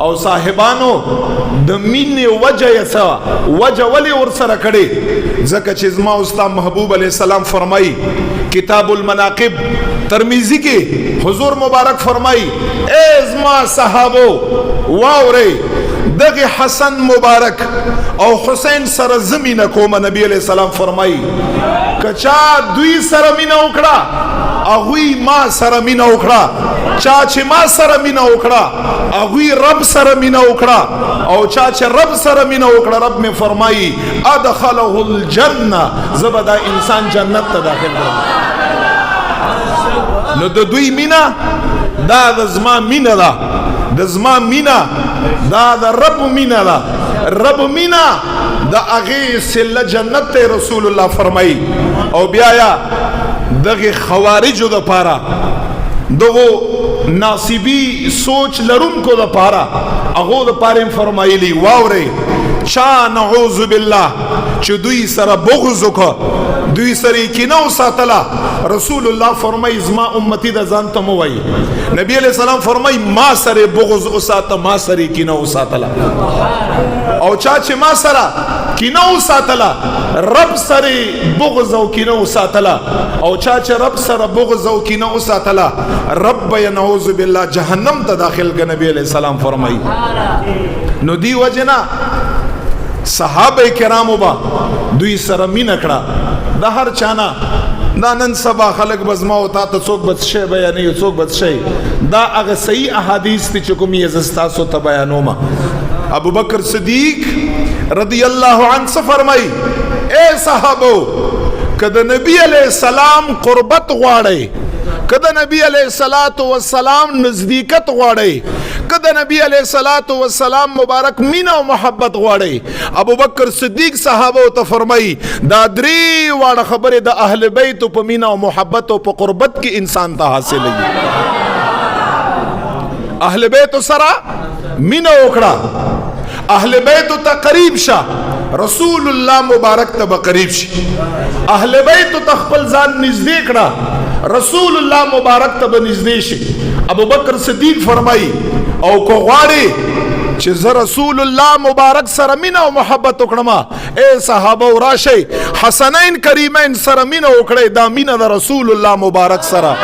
او صاحبانو د مینې وجه یې څه وجه ولې ورسره کړې ځکه چې زما استاد محبوب علیه السلام فرمایي کتاب المناقب ترمذی کې حضور مبارک فرمایي اے زما صحابو واورئ دغه حسن مبارک او حسین سره زمینه کومه نبی علیہ السلام فرمایي کچا دوی سره مینه وکړه اغوی ما سره مینه وکړه چا چې ما سره مینه وکړه اغوی رب سره مینه وکړه او چا چې رب سره مینه وکړه رب می فرمایي ادخله الجنه زبدا انسان جنت ته داخل کړه نو د دوی مینه دا د زما مینه ده د زما مینه دا د رب مینه ده رب مینه د هغې صله جنت ته رسول الله فرمایي او بیا یا دغه خوارجو دپاره دغو ناصبي سوچ لرونکو دپاره هغو دپاره یې فرمایلي واورئ چا نعوذ بالله چې دوی سره بغض وکړه دوی سره یې کینه وساتله رسول الله فرمایي زما امتي د ځان ته مه وایي نبی علیہ السلام فرمایي ما سره بغض وساته ما سره یې کینه وساتله او چا چې ما سره کینه وساتله رب سره بغض او کینه وساتله او چا چې رب سره بغض او کینه وساتله رب نعوذ بالله جهنم ته داخل کړه نبی علیہ السلام فرمایي نو دی وجنا صحابه کرامو با دوی سره مینه کړه د هر چانا دا نن سبا خلق بزما او تا ته څوک بد شي بیانې څوک بد شي دا هغه صحیح احادیث ته کوم یې زستا سو ته بیانوم ابو بکر صدیق رضی الله عنه فرمای اے صحابو کده نبی علیہ السلام قربت غواړي کده نبی علیہ الصلوۃ والسلام نزدېکت غواړي کده نبی علیہ الصلوۃ والسلام مبارک مینا او محبت غواړي ابو بکر صدیق صحابه ته فرمایي دا درې واړه خبره د اهل بیت په مینا او محبت او په قربت کې انسان ته حاصلېږي اهل بیت سره مینا وکړه اهل بیت ته قریب شه رسول الله مبارک ته قریب شي اهل بیت ته خپل ځان نږدې کړه رسول الله مبارک ته نږدې شي ابو بکر صدیق فرمایي او کو غواړي چې زه رسول الله مبارک سره مینه او محبت وکړم اے صحابه راشي حسنین کریمین سره مینه وکړئ دا مینه د رسول الله مبارک سره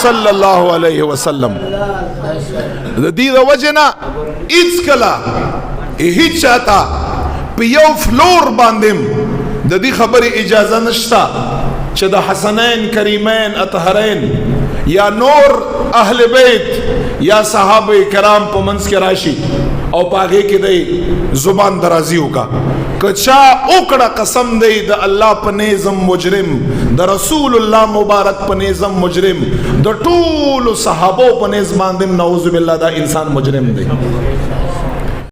صلی الله علیه وسلم د دې د وجنه هیڅ کله هیڅ چاته په یو فلور باندې د دې خبرې اجازه نشته چې د حسنین کریمین اطهرین یا نور اهل بیت یا صحابه کرام په منځ کې راشي او پاغه کې دی زبان درازي وکا کچا اوکړه قسم دی د الله په نظم مجرم د رسول الله مبارک په نظم مجرم د ټول صحابه په نظم باندې نعوذ بالله دا انسان مجرم دی